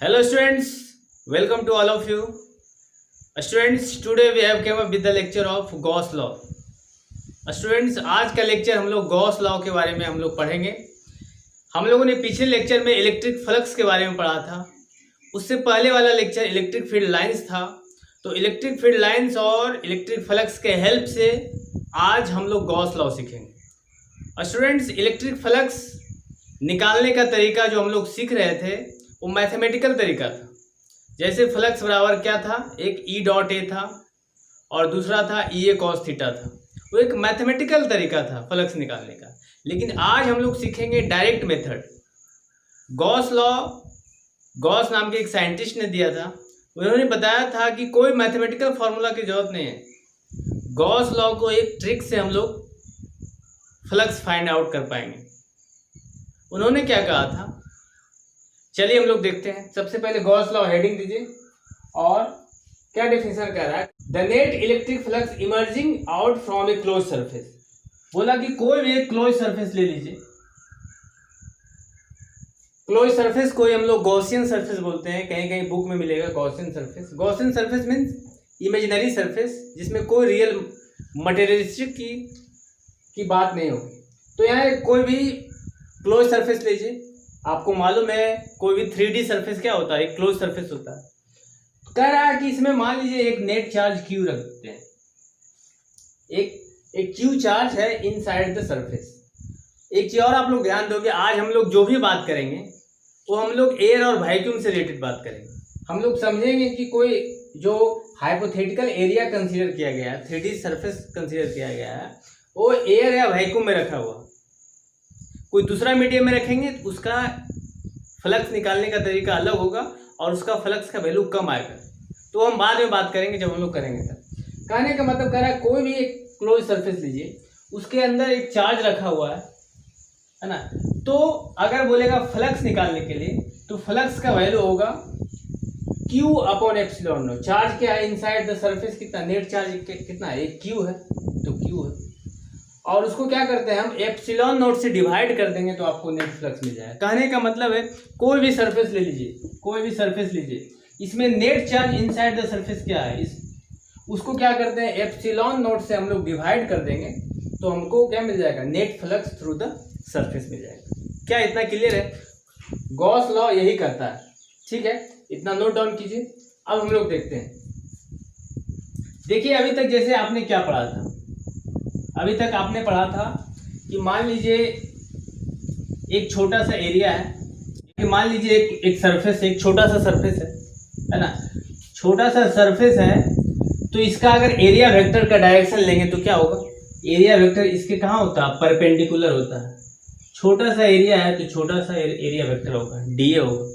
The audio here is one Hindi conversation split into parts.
Hello students, welcome to all of you. Students, today we have came up with the lecture of Gauss law. Students, आज का लेक्चर हम लोग गॉस लॉ के बारे में हम लोग पढ़ेंगे। हम लोगों ने पिछले लेक्चर में इलेक्ट्रिक फ्लक्स के बारे में पढ़ा था। उससे पहले वाला लेक्चर इलेक्ट्रिक फील्ड लाइंस था। तो इलेक्ट्रिक फील्ड लाइंस और इलेक्ट्रिक फ्लक्स के हेल्प से आज हम लोग गॉस लॉ सीखेंगे। स्टूडेंट्स, इलेक्ट्रिक फ्लक्स निकालने का तरीका जो हम लोग सीख रहे थे वो मैथमेटिकल तरीका था। जैसे फ्लक्स बराबर क्या था, एक ई डॉट ए था और दूसरा था ई ए कॉस थीटा था। वो एक मैथमेटिकल तरीका था फ्लक्स निकालने का। लेकिन आज हम लोग सीखेंगे direct method. Gauss law Gauss नाम के एक साइंटिस्ट ने दिया था। उन्होंने बताया था कि कोई मैथमेटिकल फार्मूला की जरूरत नहीं है, गॉस लॉ को एक ट्रिक से हम लोग फ्लक्स फाइंड आउट कर पाएंगे। उन्होंने क्या कहा था, चलिए हम लोग देखते हैं। सबसे पहले गॉस लॉ हेडिंग दीजिए और क्या डेफिनेशन कह रहा है, the net electric flux emerging out from A close surface. बोला कि कोई भी एक क्लोज सरफेस ले लीजिए। क्लोज सरफेस को हम लोग गॉसियन सरफेस बोलते हैं, कहीं कहीं बुक में मिलेगा Gaussian surface. Gaussian surface means imaginary surface जिसमें कोई रियल मटेरियलिस्टिक की बात नहीं होगी। तो यहाँ कोई भी क्लोज सरफेस लीजिए। आपको मालूम है कोई भी 3D सरफेस क्या होता है, एक क्लोज सरफेस होता है। तो कह रहा है कि इसमें मान लीजिए एक नेट चार्ज Q रख देते हैं। एक Q चार्ज है इनसाइड द सरफेस। एक चीज और आप लोग ध्यान दोगे, आज हम लोग जो भी बात करेंगे वो हम लोग एयर और वैक्यूम से रिलेटेड बात करेंगे। हम लोग समझेंगे कि कोई जो हाइपोथेटिकल एरिया कंसीडर किया गया है, 3D सरफेस कंसीडर किया गया है, वो एयर या वैक्यूम में रखा हुआ। कोई दूसरा मीडियम में रखेंगे तो उसका फ्लक्स निकालने का तरीका अलग होगा और उसका फ्लक्स का वैल्यू कम आएगा। तो हम बाद में बात करेंगे जब हम लोग करेंगे तब। कहने का मतलब कह रहा है कोई भी एक क्लोज सरफेस लीजिए, उसके अंदर एक चार्ज रखा हुआ है ना। तो अगर बोलेगा फ्लक्स निकालने के लिए तो फ्लक्स का वैल्यू होगा Q upon epsilon not. Charge क्या है इनसाइड द सरफेस, कितना नेट चार्ज कितना है, एक Q है, तो Q है। और उसको क्या करते हैं हम एप्सिलॉन नोट से डिवाइड कर देंगे तो आपको नेट फ्लक्स मिल जाएगा। कहने का मतलब है कोई भी सरफेस ले लीजिए, कोई भी सरफेस लीजिए, इसमें net charge inside the surface क्या है, उसको क्या करते हैं एप्सिलॉन नोट से हम लोग डिवाइड कर देंगे तो हमको क्या मिल जाएगा, net flux through the surface मिल जाएगा। क्या इतना क्लियर है? गॉस लॉ यही करता है, ठीक है, इतना नोट डाउन कीजिए। अब हम लोग देखते हैं। देखिए अभी तक जैसे आपने क्या पढ़ा था, अभी तक आपने पढ़ा था कि मान लीजिए एक छोटा सा एरिया है, कि मान लीजिए एक सरफेस, एक छोटा सा सरफेस है ना, छोटा सा सरफेस है। तो इसका अगर एरिया वेक्टर का डायरेक्शन लेंगे तो क्या होगा, एरिया वेक्टर इसके कहाँ होता है, परपेंडिकुलर होता है। छोटा सा एरिया है तो छोटा सा एरिया वेक्टर होगा, डीए होगा,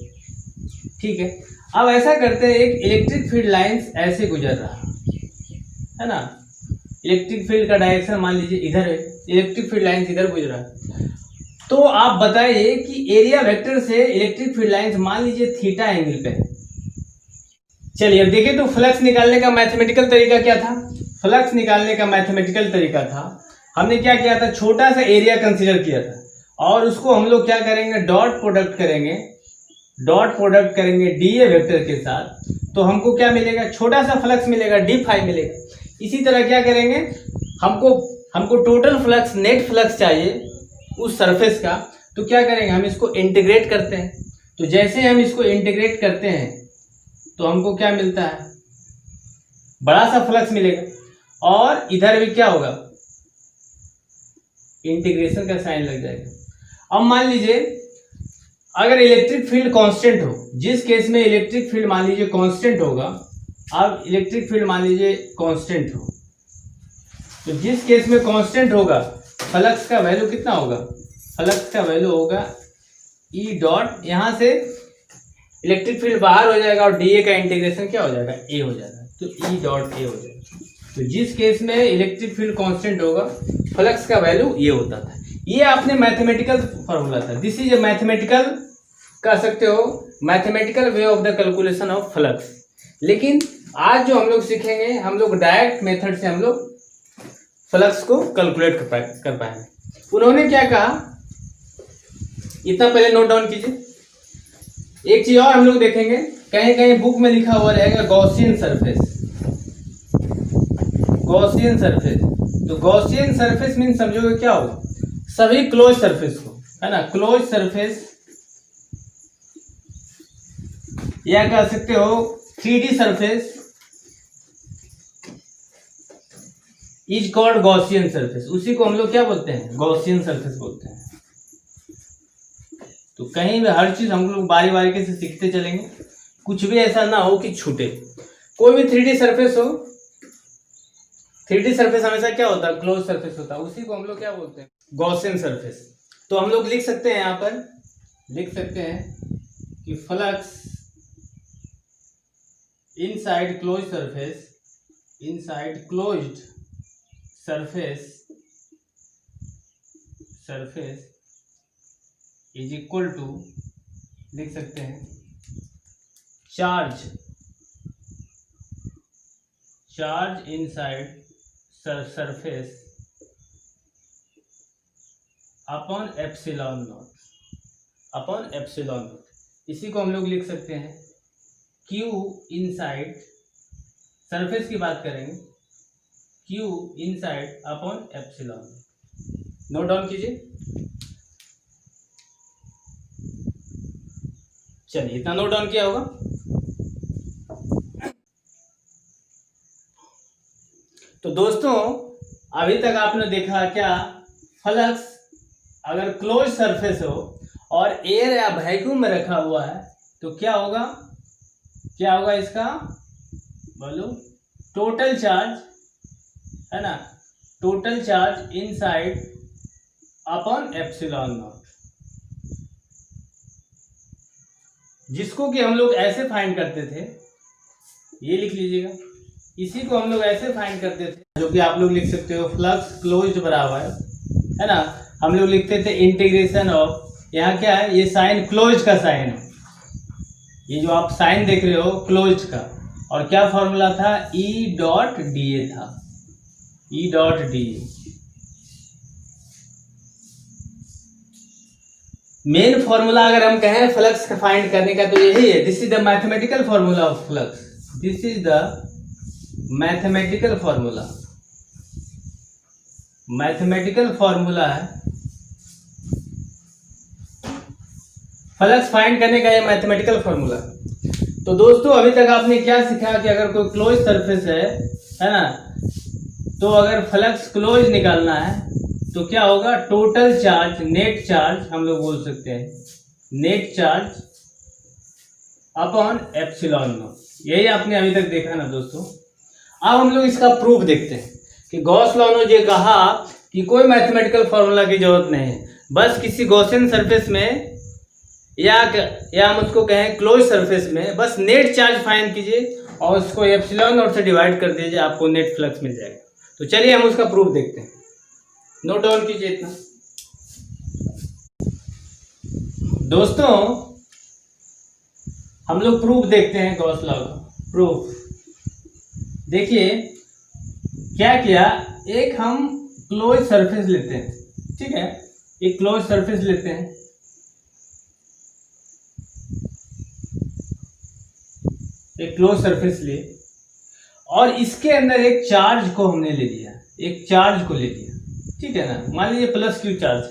ठीक है। अब ऐसा करते हैं, एक इलेक्ट्रिक फील्ड लाइंस ऐसे गुजर रहा है ना, इलेक्ट्रिक फील्ड का डायरेक्शन मान लीजिए इधर है, इलेक्ट्रिक फील्ड लाइंस इधर गुजरा। तो आप बताइए कि एरिया वेक्टर से इलेक्ट्रिक फील्ड लाइंस मान लीजिए थीटा एंगल पे है। चलिए अब देखिए, तो फ्लक्स निकालने का मैथमेटिकल तरीका क्या था? फ्लक्स निकालने का मैथमेटिकल तरीका था, हमने क्या किया था, छोटा सा एरिया कंसीडर किया था और उसको हम लोग क्या करेंगे, डॉट प्रोडक्ट करेंगे, डॉट प्रोडक्ट करेंगे डीए वेक्टर के साथ। तो हमको क्या मिलेगा, छोटा सा फ्लक्स मिलेगा, डी फाई मिलेगा। इसी तरह क्या करेंगे, हमको टोटल फ्लक्स, नेट फ्लक्स चाहिए उस सरफेस का। तो क्या करेंगे, हम इसको इंटीग्रेट करते हैं। तो जैसे हम इसको इंटीग्रेट करते हैं तो हमको क्या मिलता है, बड़ा सा फ्लक्स मिलेगा और इधर भी क्या होगा, इंटीग्रेशन का साइन लग जाएगा। अब मान लीजिए अगर इलेक्ट्रिक फील्ड कांस्टेंट हो, जिस केस में इलेक्ट्रिक फील्ड मान लीजिए कांस्टेंट होगा, अब इलेक्ट्रिक फील्ड मान लीजिए कांस्टेंट हो, तो जिस केस में कांस्टेंट होगा फ्लक्स का वैल्यू कितना होगा, फ्लक्स का वैल्यू होगा ई डॉट, यहाँ से इलेक्ट्रिक फील्ड बाहर हो जाएगा और डीए का इंटीग्रेशन क्या हो जाएगा, ए हो जाएगा, तो ई डॉट ए हो जाएगा। तो जिस केस में इलेक्ट्रिक फील्ड कांस्टेंट होगा फ्लक्स का वैल्यू ये होता था। ये आपने मैथमेटिकल फॉर्मूला था, दिस इज ए मैथमेटिकल, कह सकते हो mathematical way of the calculation of flux. लेकिन आज जो हम लोग सीखेंगे, हम लोग डायरेक्ट मेथड से हम लोग फ्लक्स को कैलकुलेट कर पाएंगे। उन्होंने क्या कहा, इतना पहले नोट डाउन कीजिए। एक चीज और हम लोग देखेंगे, कहीं कहीं बुक में लिखा हुआ रहेगा गॉसियन सरफेस। गॉसियन सरफेस, तो गॉसियन सरफेस मीन समझोगे क्या हो, सभी क्लोज सरफेस को, है ना, क्लोज सरफेस, या कह सकते हो 3D surface is called Gaussian surface. उसी को हम लोग क्या बोलते हैं, गॉसियन सरफेस बोलते हैं। तो कहीं भी हर चीज हम लोग बारी बारी से सीखते चलेंगे, कुछ भी ऐसा ना हो कि छूटे। कोई भी 3D सरफेस हो, 3D सरफेस हमेशा क्या होता है, क्लोज सरफेस होता है, उसी को हम लोग क्या बोलते हैं, गॉसियन सरफेस। तो हम लोग लिख सकते हैं, यहाँ पर लिख सकते हैं कि flux inside close surface, inside closed surface is equal to, लिख सकते हैं, charge inside surface upon epsilon naught. इसी को हम लोग लिख सकते हैं Q इनसाइड, सरफेस की बात करेंगे, Q inside upon epsilon. Note down कीजिए, चलिए इतना नोट डाउन किया होगा। तो दोस्तों अभी तक आपने देखा क्या, फ्लक्स अगर क्लोज सरफेस हो और एयर या वैक्यूम में रखा हुआ है तो क्या होगा, क्या होगा इसका, बोलो, टोटल चार्ज, है ना, total charge inside upon epsilon not, जिसको कि हम लोग ऐसे फाइंड करते थे, ये लिख लीजिएगा, इसी को हम लोग ऐसे फाइंड करते थे, जो कि आप लोग लिख सकते हो फ्लक्स क्लोज्ड बराबर, है ना, हम लोग लिखते थे इंटीग्रेशन ऑफ, यहाँ क्या है, ये साइन क्लोज का साइन है, ये जो आप साइन देख रहे हो क्लोज का, और क्या फॉर्मूला था, E डॉट DA था, E dot DA। Main formula अगर हम कहें फ्लक्स का फाइंड करने का तो यही है, this is the mathematical formula of flux, this is the mathematical formula, mathematical formula है फ्लक्स फाइंड करने का, ये मैथमेटिकल फॉर्मूला। तो दोस्तों अभी तक आपने क्या सीखा कि अगर कोई क्लोज सरफेस है ना, तो अगर फ्लक्स क्लोज निकालना है तो क्या होगा, टोटल चार्ज, नेट चार्ज हम लोग बोल सकते हैं, net charge upon epsilon not. यही आपने अभी तक देखा ना दोस्तों। अब हम लोग इसका प्रूफ देखते हैं कि गॉस लॉ ने ये कहा कि कोई मैथमेटिकल फॉर्मूला की जरूरत नहीं है, बस किसी गॉसियन सरफेस में या हम उसको कहें क्लोज सरफेस में बस नेट चार्ज फाइंड कीजिए और उसको एप्सिलॉन नॉट से डिवाइड कर दीजिए, आपको नेट फ्लक्स मिल जाएगा। तो चलिए हम उसका प्रूफ देखते हैं, नोट डाउन कीजिए इतना। दोस्तों हम लोग प्रूफ देखते हैं गॉस लॉ का प्रूफ। देखिए क्या किया, एक हम क्लोज सरफेस लेते हैं, ठीक है, एक क्लोज सरफेस लेते हैं, एक क्लोज सरफेस लिए और इसके अंदर एक चार्ज को हमने ले लिया, एक चार्ज को ले लिया, ठीक है ना, मान लीजिए प्लस क्यू चार्ज,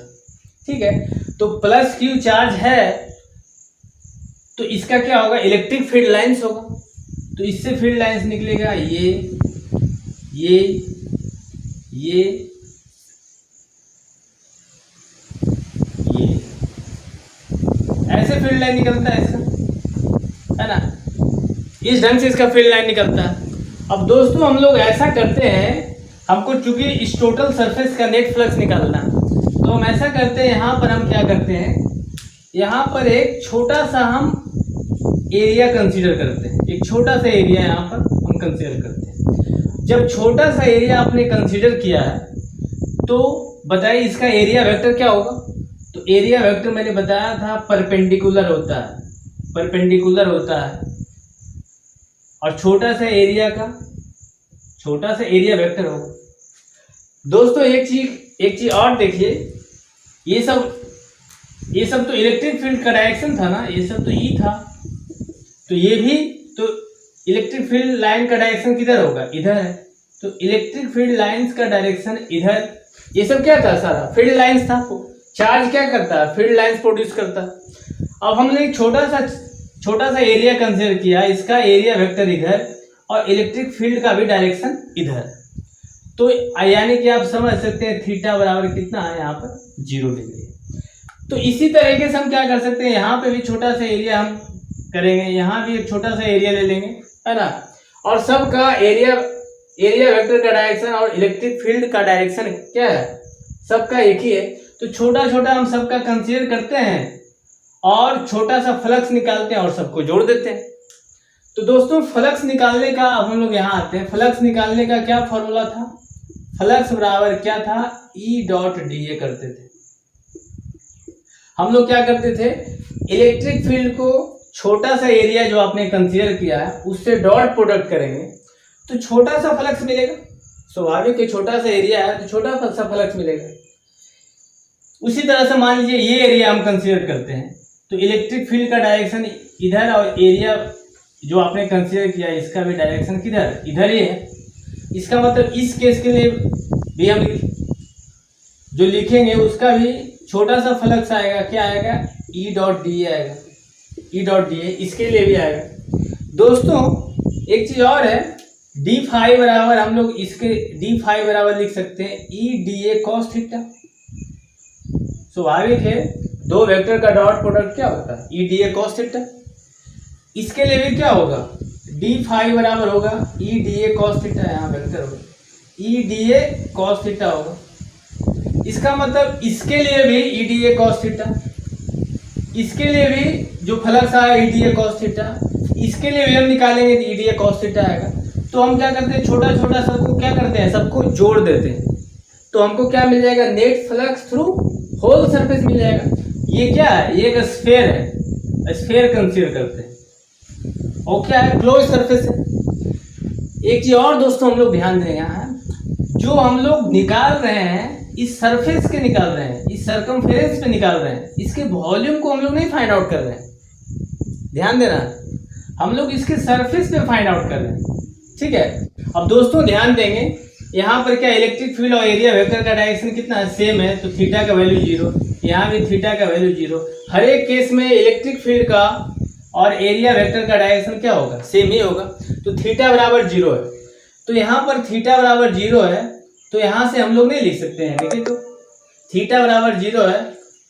ठीक है। तो प्लस क्यू चार्ज है तो इसका क्या होगा, इलेक्ट्रिक फील्ड लाइंस होगा, तो इससे फील्ड लाइंस निकलेगा, ये ऐसे फील्ड लाइन निकलता है इसका, है ना, इस ढंग से इसका फील्ड लाइन निकलता है। अब दोस्तों हम लोग ऐसा करते हैं, हमको चूंकि इस टोटल सरफेस का नेट फ्लक्स निकालना, तो हम ऐसा करते हैं, यहाँ पर हम क्या करते हैं, यहाँ पर एक छोटा सा हम एरिया कंसीडर करते हैं, एक छोटा सा एरिया यहाँ पर हम कंसीडर करते हैं। जब छोटा सा एरिया आपने कंसीडर किया है तो बताइए इसका एरिया वेक्टर क्या होगा। तो एरिया वेक्टर मैंने बताया था परपेंडिकुलर होता है, परपेंडिकुलर होता है, और छोटा सा एरिया का छोटा सा एरिया वेक्टर होगा। दोस्तों एक चीज और देखिए, ये सब ये सब तो इलेक्ट्रिक फील्ड का डायरेक्शन था ना, ये सब तो ई था, तो ये भी तो इलेक्ट्रिक फील्ड लाइन का डायरेक्शन किधर होगा, इधर है, तो इलेक्ट्रिक फील्ड लाइंस का डायरेक्शन इधर। ये सब क्या था, सारा फील्ड लाइंस था। चार्ज क्या करता है, फील्ड लाइंस प्रोड्यूस करता है। अब हमने एक छोटा सा एरिया कंसीडर किया, इसका एरिया वेक्टर इधर और इलेक्ट्रिक फील्ड का भी डायरेक्शन इधर, तो यानी कि आप समझ सकते हैं थीटा बराबर कितना है यहाँ पर 0 डिग्री। तो इसी तरीके से हम क्या कर सकते हैं, यहाँ पे भी छोटा सा एरिया हम करेंगे, यहाँ भी एक छोटा सा एरिया ले लेंगे, है ना, और सबका एरिया वेक्टर का डायरेक्शन और इलेक्ट्रिक फील्ड का डायरेक्शन क्या है, सबका एक ही है। तो छोटा छोटा हम सबका कंसीडर करते हैं और छोटा सा फ्लक्स निकालते हैं और सबको जोड़ देते हैं। तो दोस्तों फ्लक्स निकालने का अब हम लोग यहाँ आते हैं। फ्लक्स निकालने का क्या फॉर्मूला था, फ्लक्स बराबर क्या था, ई डॉट डी ए करते थे। हम लोग क्या करते थे, इलेक्ट्रिक फील्ड को छोटा सा एरिया जो आपने कंसीडर किया है उससे डॉट प्रोडक्ट करेंगे तो छोटा सा फ्लक्स मिलेगा। स्वाभाविक है, छोटा सा एरिया है तो छोटा सा फ्लक्स मिलेगा। उसी तरह से मान लीजिए ये एरिया हम कंसीडर करते हैं तो इलेक्ट्रिक फील्ड का डायरेक्शन इधर और एरिया जो आपने कंसीडर किया इसका भी डायरेक्शन किधर, इधर ही है। इसका मतलब इस केस के लिए भी हम जो लिखेंगे उसका भी छोटा सा फ्लक्स आएगा, क्या आएगा, ई डॉट डी आएगा, ई डॉट डी ए, इसके लिए भी आएगा। दोस्तों एक चीज और है, डी फाई बराबर हम लोग इसके डी फाई बराबर लिख सकते हैं E D A cos theta. स्वाभाविक है, दो वेक्टर का डॉट प्रोडक्ट क्या होता है, E D A cos theta. इसके लिए भी क्या होगा, डी फाई बराबर होगा E D A cos theta, यहाँ वेक्टर होगा E D A cos theta होगा। इसका मतलब इसके लिए भी E D A cos theta, इसके लिए भी जो फ्लक्स आया E D A cos theta, इसके लिए भी हम निकालेंगे तो E D A cos theta आएगा। तो हम क्या करते हैं, छोटा छोटा सबको क्या करते हैं, सबको जोड़ देते हैं, तो हमको क्या मिल जाएगा, net flux through whole surface मिल जाएगा। ये क्या है, ये एक स्फीयर है, स्फीयर कंसीडर करते हैं और क्या है, क्लोज सरफेस है। एक चीज और दोस्तों हम लोग ध्यान दें, यहाँ जो हम लोग निकाल रहे हैं इस सरफेस के निकाल रहे हैं, इस सर्कमफेरेंस पे निकाल रहे हैं, इसके वॉल्यूम को हम लोग नहीं फाइंड आउट कर रहे हैं, ध्यान देना, हम लोग इसके सरफेस पे फाइंड आउट कर रहे हैं, ठीक है। अब दोस्तों ध्यान देंगे, यहाँ पर क्या इलेक्ट्रिक फील्ड और एरिया वेक्टर का डायरेक्शन कितना है, सेम है, तो थीटा का वैल्यू 0, यहाँ भी थीटा का वैल्यू 0। हर एक केस में इलेक्ट्रिक फील्ड का और एरिया वेक्टर का डायरेक्शन क्या होगा, सेम ही होगा। तो थीटा बराबर 0 है, तो यहाँ पर थीटा बराबर 0 है, तो यहाँ से हम लोग नहीं लिख सकते हैं, देखिए तो थीटा बराबर 0 है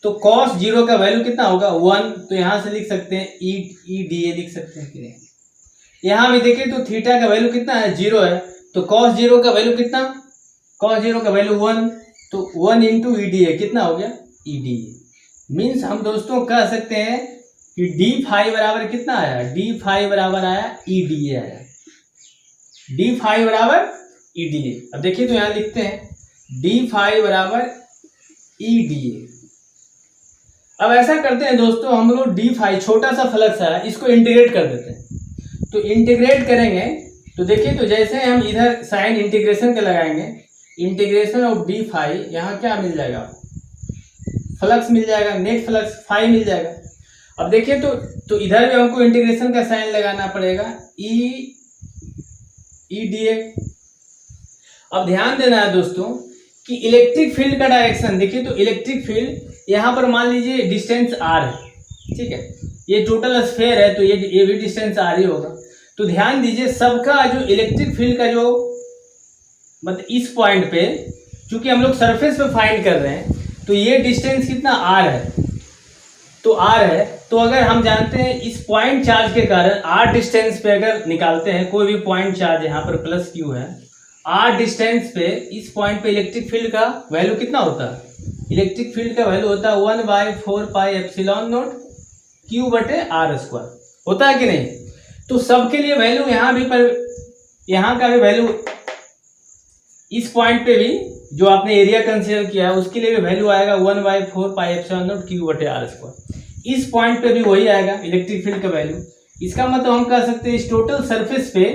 तो cos 0 का वैल्यू कितना होगा 1, तो यहाँ से लिख सकते हैं ई डी ए लिख सकते हैं। यहाँ भी देखिए तो थीटा का वैल्यू कितना है, 0 है, तो cos 0 का वैल्यू कितना, cos 0 का वैल्यू 1, तो 1 इंटू ई डी ए कितना हो गया, ई डी ए। मीन्स हम दोस्तों कह सकते हैं कि डी फाई बराबर कितना आया, डी फाई बराबर आया ई डी ए आया, डी फाई बराबर ई डी ए। अब देखिए तो यहाँ लिखते हैं डी फाई बराबर ई डी ए। अब ऐसा करते हैं दोस्तों, हम लोग डी फाई छोटा सा फ्लक्स है इसको इंटीग्रेट कर देते हैं। तो इंटीग्रेट करेंगे तो देखिए तो जैसे हम इधर साइन इंटीग्रेशन का लगाएंगे, इंटीग्रेशन ऑफ डी फाई, यहाँ क्या मिल जाएगा, फ्लक्स मिल जाएगा, नेट फ्लक्स फाई मिल जाएगा। अब देखिए तो इधर भी हमको इंटीग्रेशन का साइन लगाना पड़ेगा, ई डी ए। अब ध्यान देना है दोस्तों कि इलेक्ट्रिक फील्ड का डायरेक्शन, देखिए तो इलेक्ट्रिक फील्ड यहाँ पर मान लीजिए डिस्टेंस आर है, ठीक है, ये टोटल स्फीयर है तो ये भी डिस्टेंस आर ही होगा। तो ध्यान दीजिए सबका जो इलेक्ट्रिक फील्ड का जो मतलब इस पॉइंट पे, चूंकि हम लोग सरफेस पे फाइंड कर रहे हैं तो ये डिस्टेंस कितना आर है, तो आर है, तो अगर हम जानते हैं इस पॉइंट चार्ज के कारण आर डिस्टेंस पे अगर निकालते हैं कोई भी पॉइंट चार्ज, यहाँ पर प्लस क्यू है, आर डिस्टेंस पे इस पॉइंट पे इलेक्ट्रिक फील्ड का वैल्यू कितना होता है, इलेक्ट्रिक फील्ड का वैल्यू होता है 1/4 पाई एप्सिलॉन नॉट क्यू बटे आर स्क्वायर, होता है कि नहीं। तो सबके लिए वैल्यू यहाँ भी पर, यहाँ का भी वैल्यू इस पॉइंट पे भी जो आपने एरिया कंसीडर किया है उसके लिए भी वैल्यू आएगा 1/4 पाई एप्सिलॉन नॉट क्यू बटे आर स्क्वायर। इस पॉइंट पे भी वही आएगा इलेक्ट्रिक फील्ड का वैल्यू। इसका मतलब हम कह सकते हैं इस टोटल सरफेस पे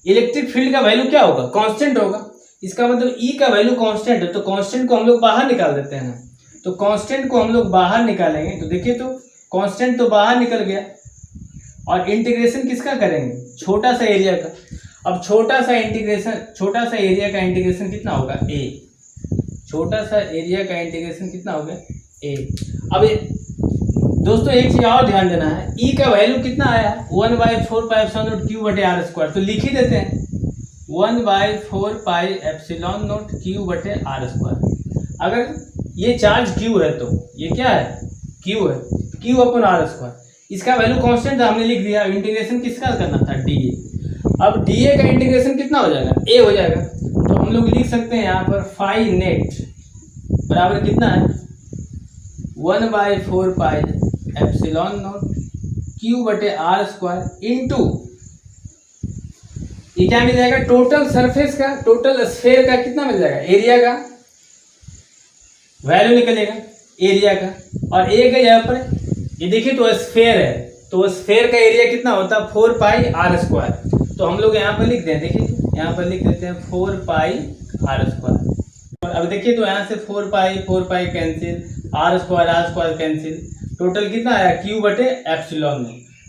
इलेक्ट्रिक फील्ड का वैल्यू क्या होगा, कांस्टेंट होगा। इसका मतलब ई का वैल्यू कांस्टेंट है, तो कांस्टेंट को हम लोग बाहर निकाल देते हैं। तो कांस्टेंट को हम लोग बाहर निकालेंगे, तो देखिए तो कांस्टेंट तो बाहर निकल गया, और इंटीग्रेशन किसका करेंगे, छोटा सा एरिया का। अब छोटा सा एरिया का इंटीग्रेशन कितना होगा, a। छोटा सा एरिया का इंटीग्रेशन कितना होगा, a। अब दोस्तों एक चीज और ध्यान देना है, e का वैल्यू कितना आया, 1/4π/q/r²। तो लिख ही देते हैं 1/4π/q/r²। अगर ये चार्ज q है तो ये क्या है, q है, q/r²। इसका वैल्यू कांस्टेंट था, हमने लिख दिया। इंटीग्रेशन किसका करना था, dA। अब dA का इंटीग्रेशन कितना हो जाएगा, a हो जाएगा। तो हम लोग लिख सकते हैं यहाँ पर फाई नेट बराबर कितना है, 1/4π/q/r² इंटू ये क्या मिल जाएगा, टोटल सरफेस का, टोटल स्फेयर का कितना मिल जाएगा, एरिया का वैल्यू निकलेगा एरिया का। और ए का यहाँ पर ये देखिए तो स्फेयर है, तो स्फेयर का एरिया कितना होता है, 4πr²। तो हम लोग यहाँ पर लिख दें, देखिए यहाँ पर लिख देते हैं 4πr²। और अब देखिए तो यहाँ से 4π कैंसिल, r² कैंसिल, टोटल कितना आया, q/ε।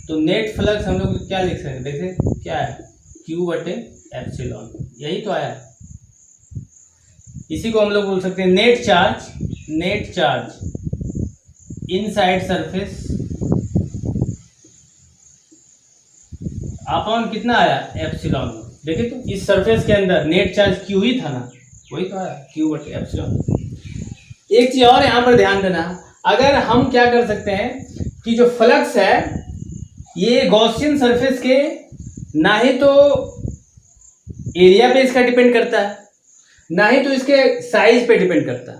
तो नेट फ्लक्स हम लोग क्या लिख सकते हैं, देखिए क्या है, q/ε, यही तो आया। इसी को हम लोग बोल सकते हैं net charge inside surface upon कितना आया, एप्सिलॉन। देखिए तो इस सरफेस के अंदर नेट चार्ज q ही था ना, वही तो आया, q/ε। एक चीज और यहाँ पर ध्यान देना, अगर हम क्या कर सकते हैं कि जो फ्लक्स है ये गॉसियन सरफेस के ना ही तो एरिया पे इसका डिपेंड करता है, ना ही तो इसके साइज पे डिपेंड करता है,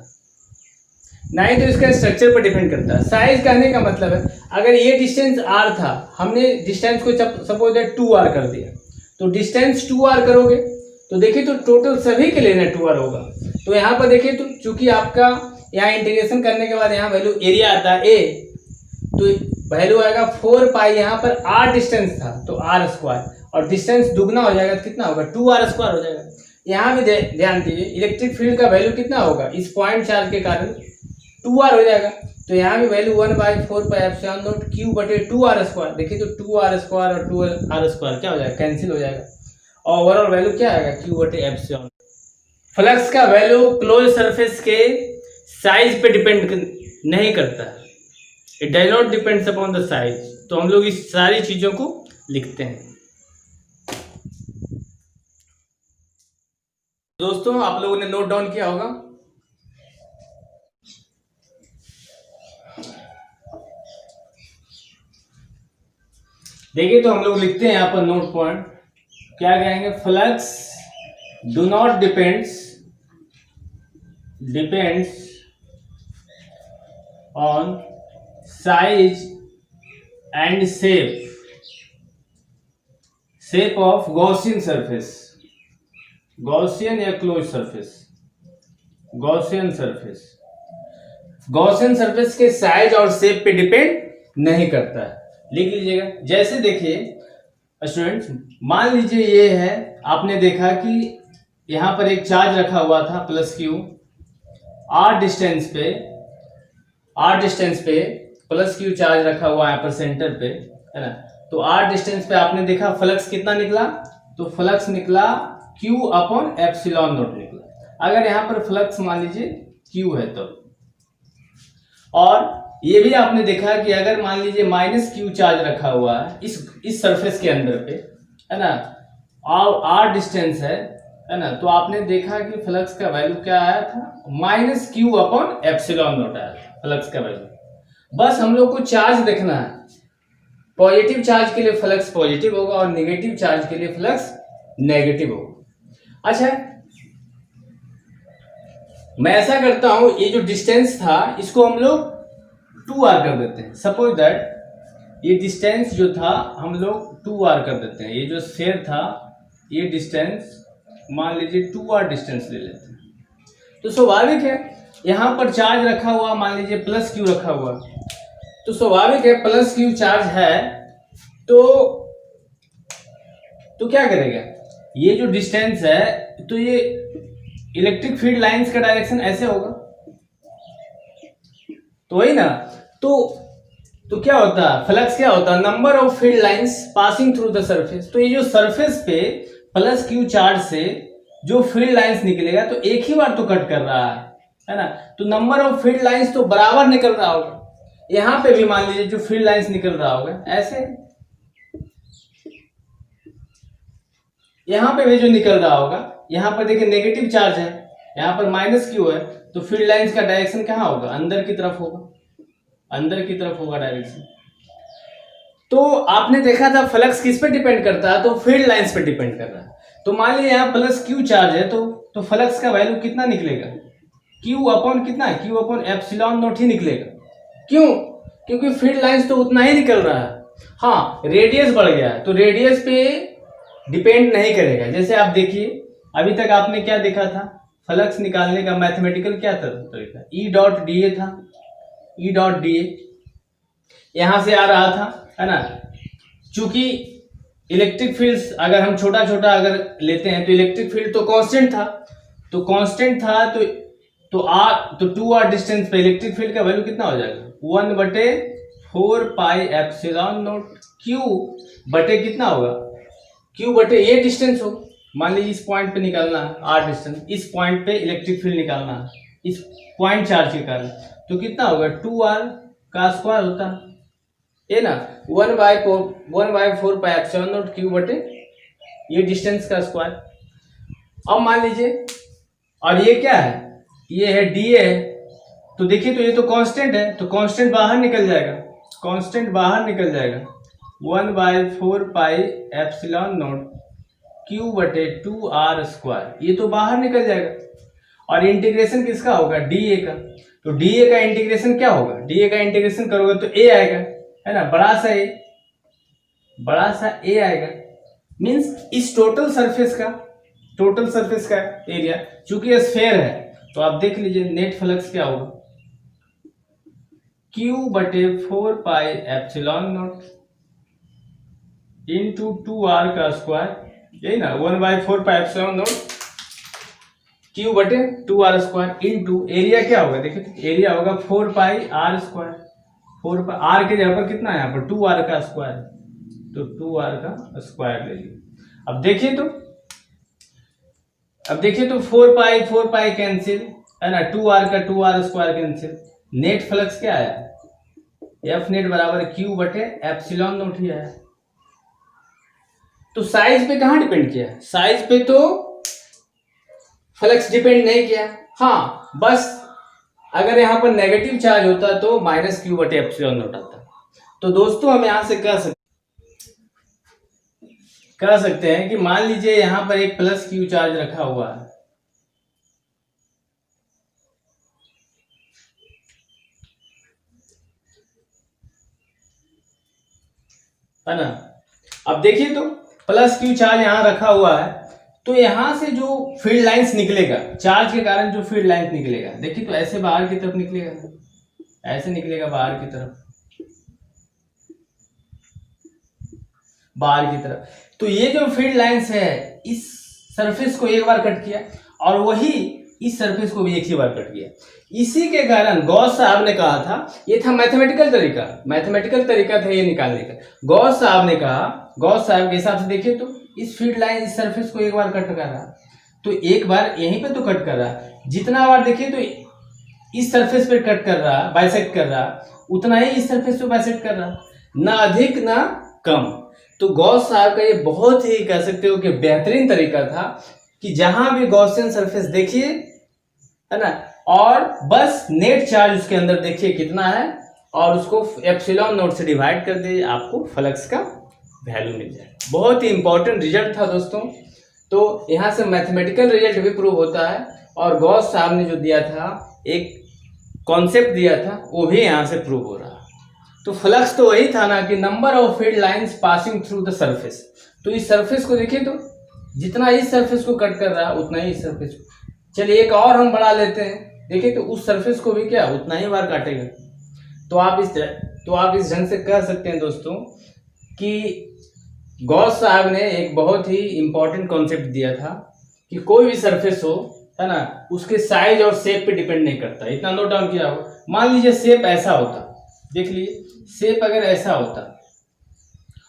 ना ही तो इसका स्ट्रक्चर पर डिपेंड करता है। साइज कहने का मतलब है, अगर ये डिस्टेंस r था, हमने डिस्टेंस को सपोज दैट 2r कर दिया, तो डिस्टेंस 2r करोगे तो देखिए तो टोटल सभी के लिए ना 2r होगा। तो यहाँ पर देखिए तो चूंकि आपका यहाँ इंटीग्रेशन करने के बाद यहाँ वैल्यू एरिया आता है a, तो वैल्यू आएगा 4π, यहाँ पर r डिस्टेंस था तो r², और डिस्टेंस दुगना हो जाएगा तो कितना होगा, 2r² हो जाएगा। यहाँ भी ध्यान दीजिए इलेक्ट्रिक फील्ड का वैल्यू कितना होगा, इस पॉइंट चार्ज के कारण 2r हो जाएगा। तो यहाँ भी वैल्यू 1/4π/0 q/2r²। देखिए तो 2r² और 2r² क्या हो जाएगा, कैंसिल हो जाएगा, और ओवरऑल वैल्यू क्या आएगा, q/ε। फ्लक्स का वैल्यू क्लोज सरफेस के साइज पे डिपेंड नहीं करता है, it does not depends upon the size. तो हम लोग इस सारी चीजों को लिखते हैं। दोस्तों आप लोगों ने नोट डाउन किया होगा, देखिए तो हम लोग लिखते हैं यहाँ पर नोट पॉइंट, क्या कहेंगे, flux do not depends on size and shape of Gaussian surface, Gaussian या क्लोज सरफेस, गॉसियन सरफेस के साइज और शेप पे डिपेंड नहीं करता है। लिख लीजिएगा। जैसे देखिए स्टूडेंट्स, मान लीजिए ये है, आपने देखा कि यहाँ पर एक चार्ज रखा हुआ था +q, r डिस्टेंस पे +q चार्ज रखा हुआ है यहाँ पर सेंटर पे, है ना। तो r डिस्टेंस पे आपने देखा फ्लक्स कितना निकला, तो फ्लक्स निकला q/ε0 निकला। अगर यहाँ पर फ्लक्स मान लीजिए q है तो, और ये भी आपने देखा कि अगर मान लीजिए -q चार्ज रखा हुआ है इस सरफेस के अंदर पे, है ना, r डिस्टेंस है ना, तो आपने देखा कि फ्लक्स का वैल्यू क्या आया था, -q/ε0 आया था फ्लक्स का वैल्यू। बस हम लोग को चार्ज देखना है, पॉजिटिव चार्ज के लिए फ्लक्स पॉजिटिव होगा और नेगेटिव चार्ज के लिए फ्लक्स नेगेटिव होगा। अच्छा, मैं ऐसा करता हूं, ये जो डिस्टेंस था इसको हम लोग 2r कर देते हैं। सपोज दैट ये डिस्टेंस जो था हम लोग 2r कर देते हैं। ये जो स्फीयर था ये डिस्टेंस मान लीजिए 2r डिस्टेंस ले लेते हैं। तो स्वाभाविक है यहाँ पर चार्ज रखा हुआ, मान लीजिए +q रखा हुआ, तो स्वाभाविक है +q चार्ज है तो क्या करेगा, ये जो डिस्टेंस है तो ये इलेक्ट्रिक फील्ड लाइंस का डायरेक्शन ऐसे होगा, तो वही ना, तो क्या होता है, फ्लक्स क्या होता है, number of field lines passing through the surface. तो ये जो सरफेस पे प्लस क्यू चार्ज से जो फील्ड लाइंस निकलेगा तो एक ही बार तो कट कर रहा है ना, तो नंबर ऑफ फील्ड लाइंस तो बराबर निकल रहा होगा। यहां पे भी मान लीजिए जो फील्ड लाइंस निकल रहा होगा ऐसे, यहां पे भी जो निकल रहा होगा, यहां पर देखिए नेगेटिव चार्ज है, यहां पर माइनस क्यू है, तो फील्ड लाइंस का डायरेक्शन कहां होगा, अंदर की तरफ होगा, अंदर की तरफ होगा डायरेक्शन। तो आपने देखा था फ्लक्स किस पे डिपेंड करता है, तो फील्ड लाइंस पे डिपेंड कर रहा है। तो मान लीजिए यहाँ प्लस क्यू चार्ज है, तो फ्लक्स का वैल्यू कितना निकलेगा, क्यू अपॉन कितना है, क्यू अपॉन एप्सिलॉन नॉट ही निकलेगा। क्यों, क्योंकि फील्ड लाइंस तो उतना ही निकल रहा है। हाँ, रेडियस बढ़ गया है तो रेडियस पे डिपेंड नहीं करेगा। जैसे आप देखिए अभी तक आपने क्या देखा था, फ्लक्स निकालने का मैथमेटिकल क्या तरीका, ई डॉट डी ए था, ई डॉट डी ए यहां से आ रहा था, है ना। चूंकि इलेक्ट्रिक फील्ड अगर हम छोटा छोटा अगर लेते हैं तो इलेक्ट्रिक फील्ड तो कांस्टेंट था, तो कांस्टेंट था तो आर, तो 2r डिस्टेंस पे इलेक्ट्रिक फील्ड का वैल्यू कितना हो जाएगा, 1/4 पाई एप्सिलॉन नॉट क्यू बटे कितना होगा, क्यू बटे ये डिस्टेंस हो। मान लीजिए इस पॉइंट पे निकालना है r डिस्टेंस, इस पॉइंट पे इलेक्ट्रिक फील्ड निकालना है इस पॉइंट चार्ज के कारण, तो कितना होगा 2r का स्क्वायर होता है ना, 1/4 पाई एप्सिलॉन नॉट क्यू बटे ये डिस्टेंस का स्क्वायर। अब मान लीजिए, और ये क्या है, ये है डी है, तो देखिए तो ये तो कांस्टेंट है, तो कांस्टेंट बाहर निकल जाएगा, कांस्टेंट बाहर निकल जाएगा, 1/4 पाई एप्सिलॉन नॉट क्यू बटे 2r स्क्वायर, ये तो बाहर निकल जाएगा। और इंटीग्रेशन किसका होगा, डी ए का, तो डी ए का इंटीग्रेशन क्या होगा, डी ए का इंटीग्रेशन करोगे तो ए आएगा, है ना, बड़ा सा ए आएगा, मींस इस टोटल सरफेस का एरिया, चूंकि स्फेयर है तो आप देख लीजिए नेट फ्लक्स क्या होगा, Q बटे 4 pi epsilon not into 2r का स्क्वायर, यही ना, 1/4 पाई एप्सिलॉन नॉट Q बटे 2r स्क्वायर इंटू एरिया क्या होगा, देखिए एरिया होगा 4 पाई r स्क्वायर, 4 पाई r के जगह पर कितना है यहाँ पर 2r का स्क्वायर, तो 2r का स्क्वायर ले लीजिए। अब देखिए तो 4 पाई कैंसिल, है ना, 2r का 2r square cancel, net flux क्या आया, एफ नेट बराबर क्यू बटे एप्सिलॉन नॉट ही आया। तो साइज पे कहां डिपेंड किया, साइज पे तो फ्लक्स डिपेंड नहीं किया। हाँ, बस अगर यहां पर नेगेटिव चार्ज होता तो माइनस क्यू बटे एप्सिलॉन नॉट आता। तो दोस्तों हम यहां से कह सकते हैं कि मान लीजिए यहां पर एक प्लस क्यू चार्ज रखा हुआ है ना। अब देखिए तो प्लस क्यू चार्ज यहां रखा हुआ है, तो यहां से जो फील्ड लाइंस निकलेगा, चार्ज के कारण जो फील्ड लाइंस निकलेगा, देखिए तो ऐसे बाहर की तरफ निकलेगा, ऐसे निकलेगा बाहर की तरफ, तो ये जो फील्ड लाइंस है इस सरफेस को एक बार कट किया और वही इस सरफेस को भी एक ही बार कट किया। इसी के कारण गॉस साहब ने कहा था, ये था मैथमेटिकल तरीका था ये निकालने का। गॉस साहब के हिसाब से देखिए तो इस फील्ड लाइन इस सरफेस को एक बार कट कर रहा, तो एक बार यहीं पे तो कट कर रहा, जितना बार देखिए तो इस सरफेस पे कट कर रहा, बाइसेक्ट कर रहा, उतना ही इस सरफेस पे बाइसेक्ट कर रहा, ना अधिक ना कम। तो गॉस साहब का ये बहुत ही कह सकते हो कि बेहतरीन तरीका था कि जहां भी गॉसियन सरफेस देखिए, है ना, और बस नेट चार्ज उसके अंदर देखिए कितना है और उसको एप्सिलॉन नॉट से डिवाइड कर दीजिए, आपको फ्लक्स का वैल्यू मिल जाए। बहुत ही इंपॉर्टेंट रिजल्ट था दोस्तों। तो यहाँ से मैथमेटिकल रिजल्ट भी प्रूव होता है और गॉस साहब ने जो दिया था, एक कॉन्सेप्ट दिया था, वो भी यहाँ से प्रूव हो रहा है। तो फ्लक्स तो वही था ना कि number of field lines passing through the surface. तो इस सरफेस को देखिए तो जितना इस सरफेस को कट कर रहा है उतना ही इस सरफेस को, चलिए एक और हम बढ़ा लेते हैं, देखिए तो उस सरफेस को भी क्या उतना ही बार काटेगा। तो आप इस ढंग से कह सकते हैं दोस्तों कि गॉस साहब ने एक बहुत ही इंपॉर्टेंट कॉन्सेप्ट दिया था कि कोई भी सरफेस हो, है ना, उसके साइज और शेप पे डिपेंड नहीं करता। इतना नोट डाउन किया हो, मान लीजिए शेप ऐसा होता, देख लीजिए शेप अगर ऐसा होता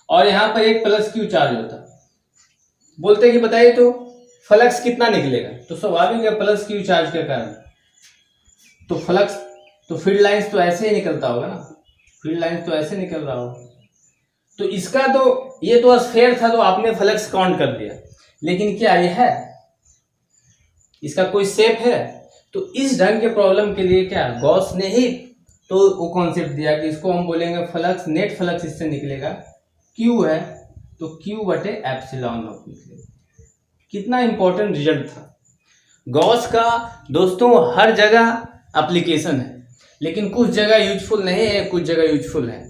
और यहाँ पर एक प्लस क्यू चार्ज होता, बोलते कि बताइए तो फ्लक्स कितना निकलेगा, तो स्वाभाविक है प्लस क्यू चार्ज के कारण तो फ्लक्स, तो फील्ड लाइंस तो ऐसे ही निकलता होगा ना, फील्ड लाइंस तो ऐसे निकल रहा होगा। तो इसका तो ये तो स्फेयर था तो आपने फ्लक्स काउंट कर दिया, लेकिन क्या ये है, इसका कोई शेप है? तो इस ढंग के प्रॉब्लम के लिए क्या गॉस ने ही तो वो कॉन्सेप्ट दिया कि इसको हम बोलेंगे फ्लक्स, नेट फ्लक्स इससे निकलेगा, क्यू है तो क्यू बटे एप्सिलॉन नॉट निकलेगा। कितना इंपॉर्टेंट रिजल्ट था। गॉस का दोस्तों हर जगह एप्लीकेशन है, लेकिन कुछ जगह यूजफुल नहीं है, कुछ जगह यूजफुल है।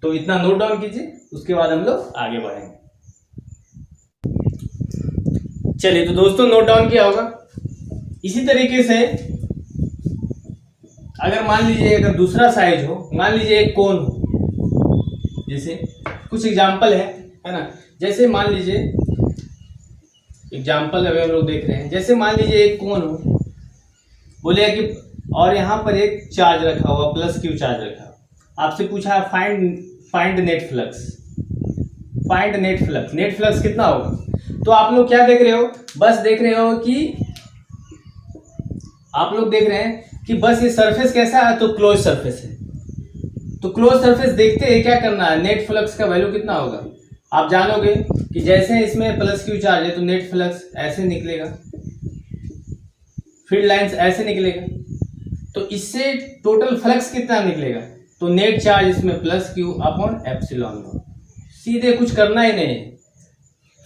तो इतना नोट डाउन कीजिए, उसके बाद हम लोग आगे बढ़ेंगे। चलिए तो दोस्तों नोट डाउन किया होगा। इसी तरीके से अगर मान लीजिए अगर दूसरा साइज हो, मान लीजिए एक कोन हो, जैसे कुछ एग्जांपल है ना, जैसे मान लीजिए एग्जांपल अगर हम लोग देख रहे हैं, जैसे मान लीजिए एक कोन हो, बोले कि और यहाँ पर एक चार्ज रखा हुआ प्लस क्यू चार्ज रखा हुआ, आपसे पूछा find net flux, find net flux, net flux कितना होगा। तो आप लोग क्या देख रहे हो, बस देख रहे हो कि आप लोग देख रहे हैं कि बस ये सरफेस कैसा है, तो क्लोज सरफेस है। तो क्लोज सरफेस देखते हैं क्या करना है, नेट फ्लक्स का वैल्यू कितना होगा। आप जानोगे कि जैसे इसमें प्लस क्यू चार्ज है तो नेट फ्लक्स ऐसे निकलेगा, फील्ड लाइंस ऐसे निकलेगा, तो इससे टोटल फ्लक्स कितना निकलेगा, तो नेट चार्ज इसमें plus Q upon epsilon not. सीधे कुछ करना ही नहीं है,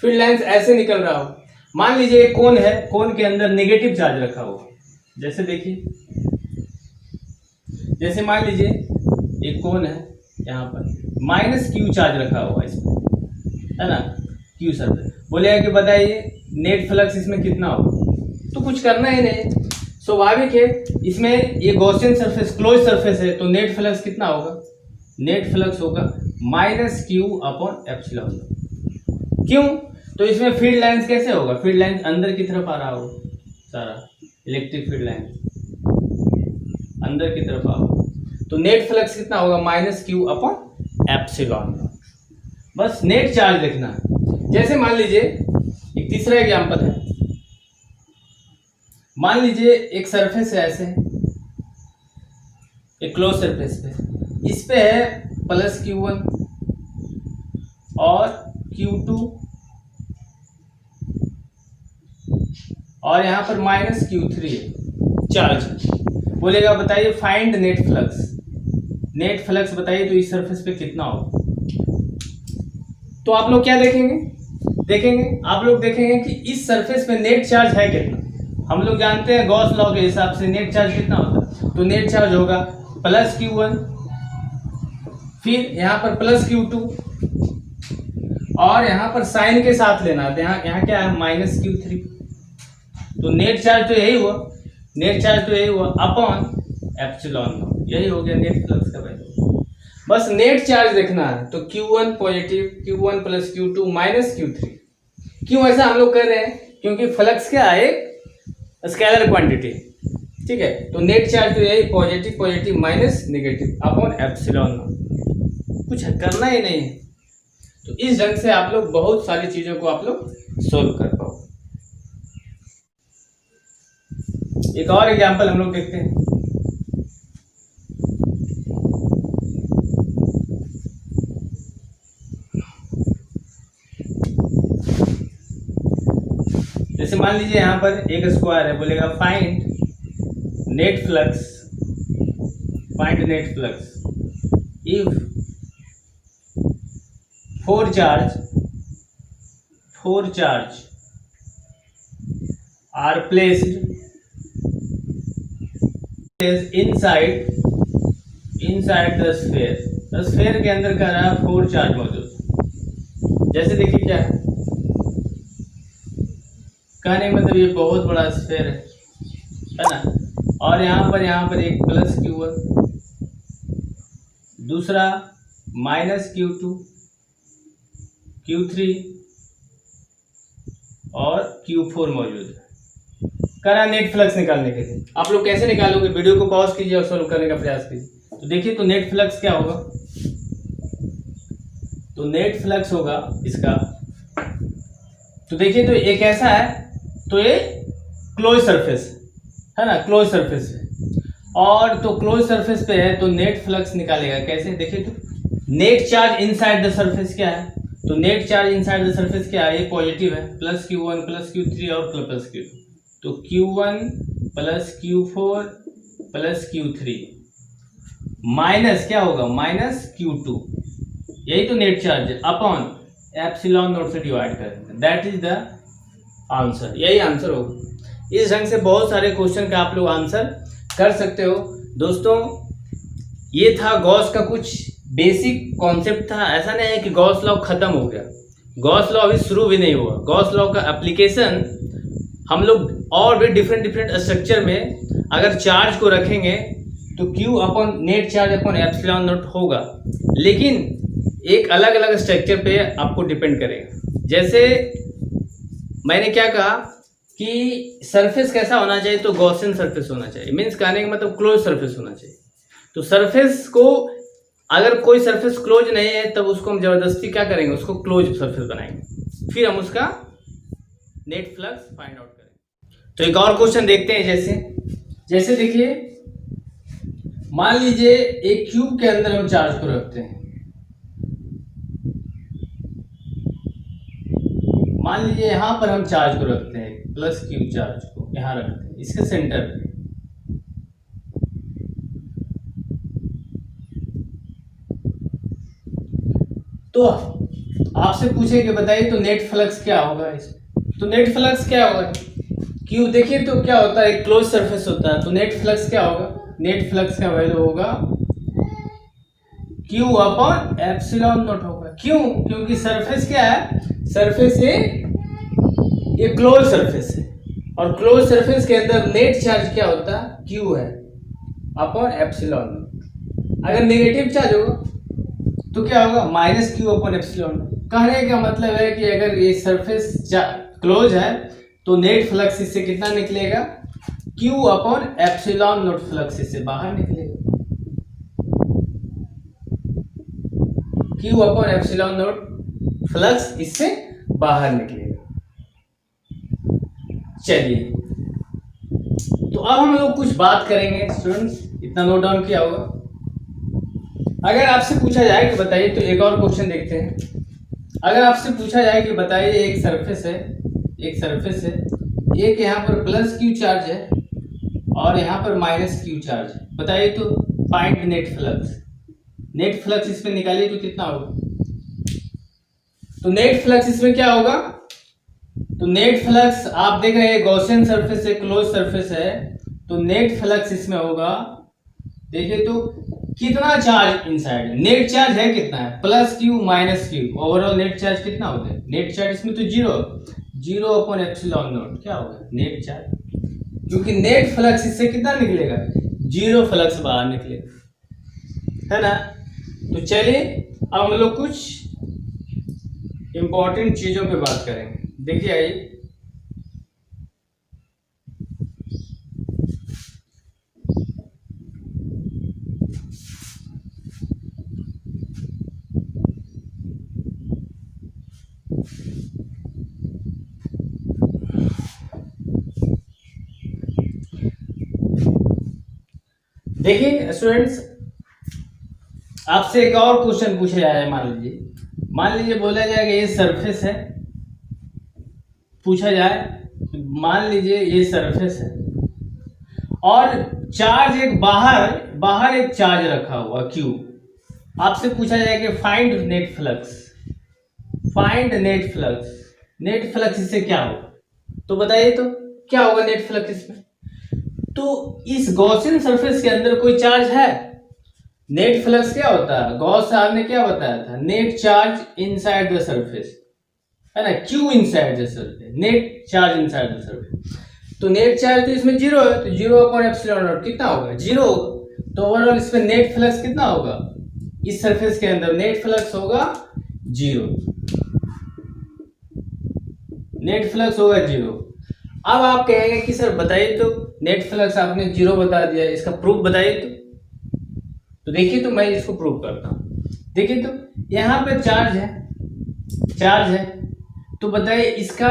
फील्ड लाइंस ऐसे निकल रहा हो। मान लीजिए एक कोन है, कोन के अंदर नेगेटिव चार्ज रखा हुआ, जैसे देखिए, जैसे मान लीजिए एक कोन है, यहाँ पर माइनस क्यू चार्ज रखा हुआ इसमें, है ना, क्यू सरफेस। बोलेगा कि बताइए नेट फ्लक्स इसमें कितना होगा, तो कुछ करना ही नहीं, स्वाभाविक है। इसमें ये गॉसियन सरफेस क्लोज सरफेस है, तो नेट फ्लक्स कितना होगा, नेट फ्लक्स होगा माइनस क्यू अपॉन एप्सिलॉन। क्यों, तो इसमें फील्ड लाइंस कैसे होगा, फील्ड लाइंस अंदर की तरफ आ रहा होगा, सारा इलेक्ट्रिक फील्ड लाइन अंदर की तरफ आओ, तो नेट फ्लक्स कितना होगा, माइनस क्यू अपॉन एप्सिलॉन। बस नेट चार्ज देखना है। जैसे मान लीजिए एक तीसरा एग्जांपल है, मान लीजिए एक सरफेस है ऐसे, एक क्लोज सरफेस पे, इस पे है प्लस Q1 और Q2 और यहाँ पर माइनस Q3 है चार्ज। बोलेगा बताइए find net flux, net flux बताइए तो इस सरफेस पे कितना होगा। तो आप लोग क्या देखेंगे, आप लोग देखेंगे कि इस सरफेस पे नेट चार्ज है कितना। हम लोग जानते हैं गॉस लॉ के हिसाब से नेट चार्ज कितना होता है, तो नेट चार्ज होगा प्लस Q1, फिर यहाँ पर प्लस Q2 और यहाँ पर साइन के साथ लेना है, यहाँ क्या है माइनस Q3। तो नेट चार्ज तो यही हुआ, नेट चार्ज तो यही हुआ अपॉन एप्सिलॉन नॉट, यही हो गया नेट फ्लक्स का वैल्यू। बस नेट चार्ज देखना है, तो Q1 positive, Q1 plus Q2 minus Q3। क्यों ऐसा हम लोग कर रहे हैं, क्योंकि फ्लक्स क्या है, एक स्केलर क्वांटिटी, ठीक है। तो नेट चार्ज तो यही positive positive minus negative upon epsilon not, कुछ करना ही नहीं है। तो इस ढंग से आप लोग बहुत सारी चीजों को आप लोग सोल्व कर पाओ। एक और एग्जांपल हम लोग देखते हैं। जैसे मान लीजिए यहाँ पर एक स्क्वायर है, बोलेगा find net flux, find net flux if four charge are placed inside the sphere के अंदर क्या रहा है, 4 चार्ज मौजूद। जैसे देखिए क्या है, कहने मतलब ये बहुत बड़ा स्फेयर है ना, और यहाँ पर एक प्लस Q1, दूसरा माइनस Q2, Q3 और Q4 मौजूद है। करा नेट फ्लक्स निकालने के लिए। आप लोग कैसे निकालोगे, वीडियो को पॉज कीजिए और सॉल्व करने का प्रयास कीजिए। तो देखिए, तो नेट फ्लक्स क्या होगा, तो नेट फ्लक्स होगा इसका, तो देखिए तो एक ऐसा है, तो ये क्लोज सरफेस है ना, क्लोज सरफेस है, और तो क्लोज सरफेस पे है तो नेट फ्लक्स निकालेगा कैसे, देखिए तो net charge inside the surface क्या है, तो net charge inside the surface क्या है, ये पॉजिटिव है, प्लस Q1 प्लस Q3 और प्लस Q2, तो Q1 plus Q4 plus Q3 minus क्या होगा, माइनस Q2, यही तो नेट चार्ज है, अपॉन एप्सिलॉन नॉट से डिवाइड करेंगे, दैट इज द आंसर, यही आंसर होगा। इस ढंग से बहुत सारे क्वेश्चन का आप लोग आंसर कर सकते हो। दोस्तों ये था गॉस का कुछ बेसिक कॉन्सेप्ट था, ऐसा नहीं है कि गॉस लॉ खत्म हो गया, गॉस लॉ अभी शुरू भी नहीं हुआ, गॉस लॉ का एप्लीकेशन हम लोग और भी डिफरेंट स्ट्रक्चर में अगर चार्ज को रखेंगे तो Q upon net charge upon epsilon not होगा, लेकिन एक अलग अलग स्ट्रक्चर पे आपको डिपेंड करेगा। जैसे मैंने क्या कहा कि सरफेस कैसा होना चाहिए, तो गॉसियन सरफेस होना चाहिए, मीन्स कहने का मतलब क्लोज सरफेस होना चाहिए। तो सरफेस को अगर कोई सरफेस क्लोज नहीं है तब उसको हम जबरदस्ती क्या करेंगे, उसको क्लोज सरफेस बनाएंगे, फिर हम उसका नेट फ्लक्स फाइंड आउट करेंगे। तो एक और क्वेश्चन देखते हैं, जैसे देखिए, मान लीजिए एक क्यूब के अंदर हम चार्ज को रखते हैं, मान लीजिए यहां पर हम चार्ज को रखते हैं, प्लस क्यू चार्ज को यहां रखते हैं इसके सेंटर पे, तो आपसे पूछे कि बताइए तो नेट फ्लक्स क्या होगा तो नेट फ्लक्स क्या होगा, क्यों देखिए तो क्या होता है, क्लोज सरफेस होता है, तो नेट फ्लक्स क्या होगा, नेट फ्लक्स का वैल्यू होगा Q अपॉन एप्सिलॉन नॉट होगा। क्यों, क्योंकि सरफेस क्या है, सरफेस ये क्लोज सरफेस है, और क्लोज सरफेस के अंदर नेट चार्ज क्या होता है, Q है अपॉन एप्सिलॉन नॉट। अगर नेगेटिव चार्ज होगा तो क्या होगा, माइनस Q अपॉन एप्सिलॉन। कहने का मतलब है कि अगर ये सरफेस क्लोज है तो नेट फ्लक्स इससे कितना निकलेगा, Q upon epsilon not flux इससे बाहर निकलेगा, Q upon epsilon not flux इससे बाहर निकलेगा। चलिए, तो अब हम लोग कुछ बात करेंगे स्टूडेंट्स, इतना नोट डाउन किया होगा। अगर आपसे पूछा जाए कि बताइए, तो एक और क्वेश्चन देखते हैं। अगर आपसे पूछा जाए कि बताइए एक सरफेस है, एक यहाँ पर प्लस Q चार्ज है और यहाँ पर माइनस Q चार्ज है, बताइए तो find net flux, net flux इसमें निकालिए तो कितना होगा, तो नेट फ्लक्स इसमें क्या होगा, तो नेट फ्लक्स आप देख रहे हैं गॉसियन सरफेस है, क्लोज सरफेस है, तो नेट फ्लक्स इसमें होगा, देखिए तो कितना चार्ज इनसाइड, नेट चार्ज है कितना है, plus Q minus Q, overall net charge कितना होता है, नेट चार्ज इसमें तो जीरो अपॉन एप्सिलॉन नॉट क्या होगा, नेट चार्ज, क्योंकि नेट फ्लक्स इससे कितना निकलेगा, जीरो फ्लक्स बाहर निकलेगा, है ना। तो चलिए अब हम लोग कुछ इंपॉर्टेंट चीजों पे बात करेंगे। देखिए आइए, देखिए स्टूडेंट्स, आपसे एक और क्वेश्चन पूछा जाए, मान लीजिए बोला जाएगा ये सरफेस है, पूछा जाए मान लीजिए ये सरफेस है और चार्ज एक बाहर एक चार्ज रखा हुआ Q, आपसे पूछा जाए कि find net flux, net flux इससे क्या होगा, तो बताइए तो क्या होगा नेट फ्लक्स इसमें, तो इस गॉसियन सरफेस के अंदर कोई चार्ज है, नेट फ्लक्स क्या होता है, गॉस साहब ने क्या बताया था, net charge inside the surface, है ना, Q inside the surface, net charge inside the surface, तो नेट चार्ज तो इसमें जीरो है, तो जीरो अपॉन एप्सिलॉन नॉट कितना होगा, जीरो होगा, तो ओवरऑल इसमें नेट फ्लक्स कितना होगा, इस सरफेस के अंदर नेट फ्लक्स होगा जीरो, नेट फ्लक्स होगा जीरो। अब आप कहेंगे कि सर बताइए तो नेट फ्लक्स आपने 0 बता दिया, इसका प्रूफ बताइए तो देखिए तो मैं इसको प्रूव करता हूँ। देखिए तो यहाँ पे चार्ज है तो बताइए इसका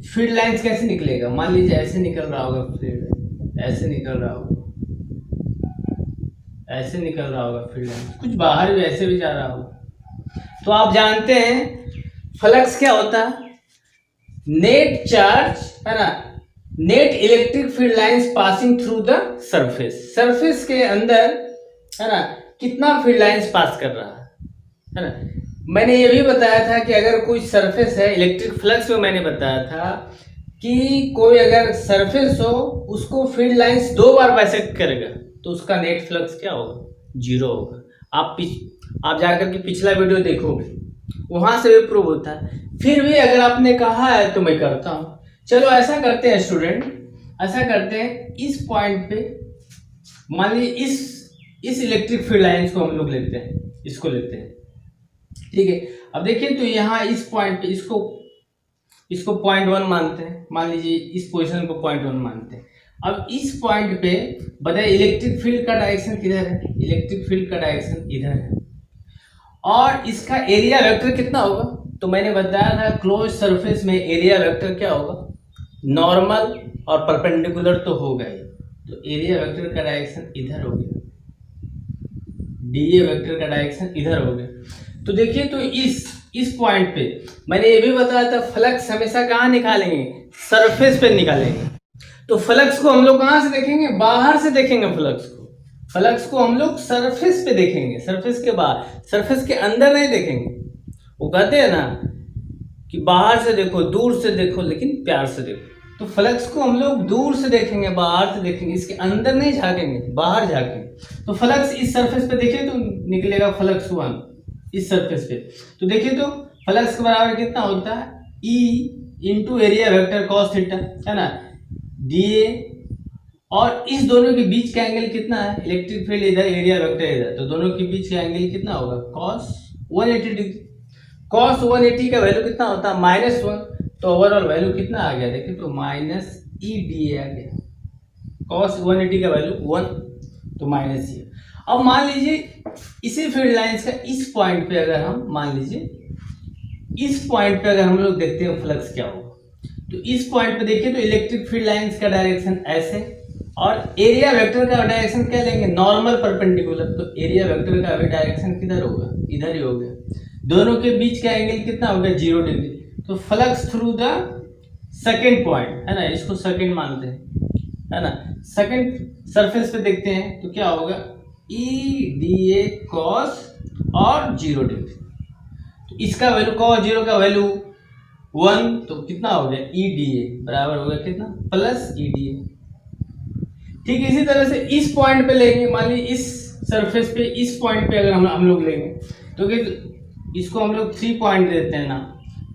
फील्ड लाइंस कैसे निकलेगा। मान लीजिए ऐसे निकल रहा होगा फील्ड, ऐसे निकल रहा होगा, ऐसे निकल रहा होगा फील्ड लाइंस, कुछ बाहर भी ऐसे भी जा रहा होगा। तो आप जानते हैं फ्लक्स क्या होता है, नेट चार्ज है ना, net electric field lines passing through the surface के अंदर है ना कितना फील्ड लाइंस पास कर रहा है ना। मैंने ये भी बताया था कि अगर कोई सरफेस है, इलेक्ट्रिक फ्लक्स में मैंने बताया था कि कोई अगर सरफेस हो उसको फील्ड लाइंस 2 बार बाइसेक्ट करेगा तो उसका नेट फ्लक्स क्या होगा, 0 होगा। आप जाकर के पिछला वीडियो देखोगे, वहां से भी प्रूव होता है। फिर भी अगर आपने कहा है तो मैं करता हूं। चलो ऐसा करते हैं स्टूडेंट, ऐसा करते हैं इस पॉइंट पे मान लीजिए इस इलेक्ट्रिक फील्ड लाइंस को हम लोग लेते हैं, इसको लेते हैं, ठीक है। अब देखिए तो यहाँ इस पॉइंट पे इसको 0.1 मानते हैं, मान लीजिए इस पोजीशन को 0.1 मानते हैं। अब इस पॉइंट पे बताइए इलेक्ट्रिक फील्ड का डायरेक्शन किधर है, इलेक्ट्रिक फील्ड का डायरेक्शन इधर है और इसका एरिया वेक्टर कितना होगा। तो मैंने बताया था क्लोज सरफेस में एरिया वेक्टर क्या होगा, नॉर्मल और परपेंडिकुलर तो होगा ही, तो एरिया वेक्टर का डायरेक्शन इधर हो गया, डीए वेक्टर का डायरेक्शन इधर हो गया। तो देखिए तो इस पॉइंट पे मैंने ये भी बताया था फ्लक्स हमेशा कहाँ निकालेंगे, सरफेस पे निकालेंगे। तो फ्लक्स को हम लोग कहाँ से देखेंगे, बाहर से देखेंगे। फ्लक्स को हम लोग सरफेस पे देखेंगे, सरफेस के बाहर, सरफेस के अंदर नहीं देखेंगे। वो कहते हैं ना कि बाहर से देखो, दूर से देखो, लेकिन प्यार से देखो। तो फ्लक्स को हम लोग दूर से देखेंगे, बाहर से देखेंगे, इसके अंदर नहीं झांकेंगे, बाहर झांकेंगे। तो फ्लक्स इस सरफेस पे देखिए तो निकलेगा फ्लक्स 1 इस सरफेस पे। तो देखिए तो फ्लक्स के बराबर कितना होता है, E into area vector cos theta है ना, डीए, और इस दोनों के बीच का एंगल कितना है, इलेक्ट्रिक फील्ड इधर, एरिया वेक्टर इधर, तो दोनों के बीच का एंगल कितना होगा, cos 180 डिग्री। cos 180 का वैल्यू कितना होता है, -1, तो ओवरऑल वैल्यू कितना आ गया, देखिए तो -EDA आ गया। cos 180 का वैल्यू 1 तो -E। अब मान लीजिए इसी फील्ड लाइंस का इस पॉइंट पे अगर हम मान लीजिए इस पॉइंट पे अगर हम लोग देखते हैं फ्लक्स क्या होगा, तो इस पॉइंट पे देखिए तो इलेक्ट्रिक फील्ड लाइंस का डायरेक्शन ऐसे और एरिया वेक्टर का डायरेक्शन क्या लेंगे, नॉर्मल परपेंडिकुलर। तो एरिया वेक्टर का भी डायरेक्शन किधर होगा, इधर ही होगा। दोनों के बीच का एंगल कितना होगा, 0 डिग्री। तो flux through the second point है ना, इसको सेकेंड मानते हैं है ना, सेकेंड सरफेस पे देखते हैं तो क्या होगा, EDA cos और 0 डिग्री। तो इसका वैल्यू cos 0 का वैल्यू 1, तो कितना हो गया, EDA बराबर हो गया कितना, प्लस EDA। ठीक है, इसी तरह से इस पॉइंट पे लेंगे, मान लीजिए इस सरफेस पे इस पॉइंट पे अगर हम लोग लेंगे तो इसको हम लोग 3 पॉइंट देते हैं ना।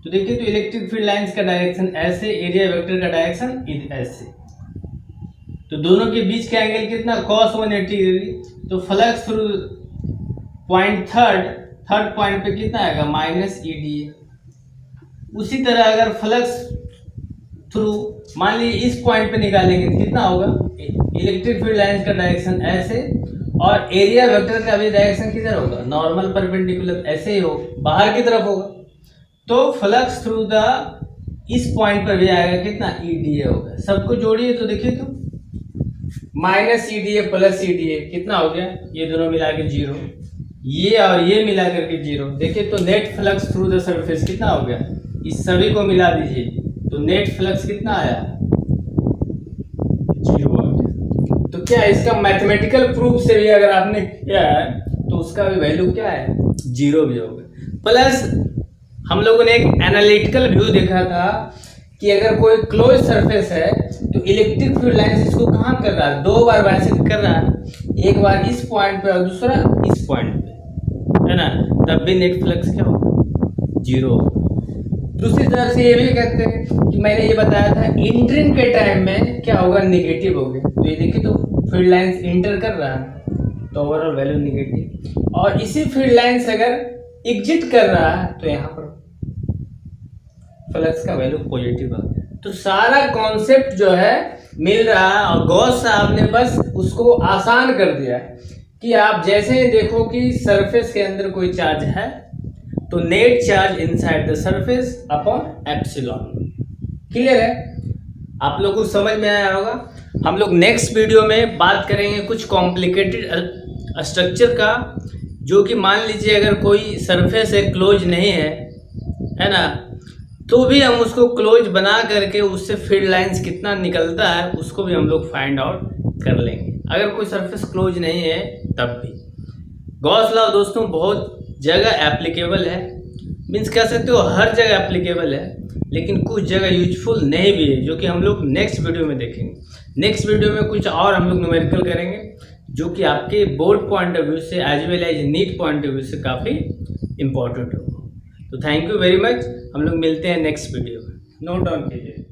तो देखिए तो इलेक्ट्रिक फील्ड लाइंस का डायरेक्शन ऐसे, एरिया वेक्टर का डायरेक्शन ऐसे, तो दोनों के बीच का एंगल कितना, cos 180 डिग्री। तो flux through point third point पे कितना आएगा, -EDA। उसी तरह अगर फ्लक्स थ्रू मान लीजिए इस पॉइंट पे निकालेंगे तो कितना होगा, इलेक्ट्रिक फील्ड लाइंस का डायरेक्शन ऐसे और एरिया वेक्टर का भी डायरेक्शन किधर होगा, नॉर्मल परपेंडिकुलर, ऐसे ही हो, बाहर की तरफ होगा। तो फ्लक्स थ्रू द इस पॉइंट पर भी आएगा कितना, EDA होगा। सबको जोड़िए तो देखिए तो -EDA प्लस EDA कितना हो गया, ये दोनों मिला के 0, ये और ये मिला करके 0। देखिए तो net flux through the surface कितना हो गया, इस सभी को मिला दीजिए तो नेट फ्लक्स कितना आया, 0 आ गया। तो क्या इसका मैथमेटिकल प्रूफ से भी अगर आपने किया है तो उसका भी वैल्यू क्या है, 0 भी होगा। प्लस हम लोगों ने एक एनालिटिकल व्यू देखा था कि अगर कोई क्लोज सरफेस है तो इलेक्ट्रिक फील्ड लाइंस इसको कहाँ कर रहा है, 2 बार बाइसेक्ट कर रहा है, एक बार इस पॉइंट पे और दूसरा इस पॉइंट पे है ना, तब भी नेट फ्लक्स क्या होगा, 0। दूसरी तरफ से ये भी कहते हैं कि मैंने ये बताया था इंटरिंग के टाइम में क्या होगा, नेगेटिव होगा। तो ये देखिए तो फील्ड लाइंस इंटर कर रहा है तो ओवरऑल वैल्यू नेगेटिव, और इसी फील्ड लाइंस अगर एग्जिट कर रहा है तो यहाँ पर फ्लक्स का वैल्यू पॉजिटिव आ गया। तो सारा कॉन्सेप्ट जो है मिल रहा है और गॉस साहब ने बस उसको आसान कर दिया है कि आप जैसे देखो कि सरफेस के अंदर कोई चार्ज है तो net charge inside the surface upon epsilon. Clear है? आप लोगों को समझ में आया होगा। हम लोग नेक्स्ट वीडियो में बात करेंगे कुछ कॉम्प्लिकेटेड स्ट्रक्चर का, जो कि मान लीजिए अगर कोई सरफेस है क्लोज नहीं है ना, तो भी हम उसको क्लोज बना करके उससे फील्ड लाइंस कितना निकलता है उसको भी हम लोग फाइंड आउट कर लेंगे, अगर कोई सरफेस क्लोज नहीं है तब भी। गॉस लॉ दोस्तों बहुत जगह एप्लीकेबल है, मीन्स कह सकते हो हर जगह एप्लीकेबल है, लेकिन कुछ जगह यूजफुल नहीं भी है, जो कि हम लोग नेक्स्ट वीडियो में देखेंगे। नेक्स्ट वीडियो में कुछ और हम लोग न्यूमेरिकल करेंगे जो कि आपके बोर्ड पॉइंट ऑफ व्यू से as well as NEET point of view से काफ़ी इम्पोर्टेंट होगा। तो थैंक यू वेरी मच, हम लोग मिलते हैं नेक्स्ट वीडियो में। नोट डाउन कीजिए।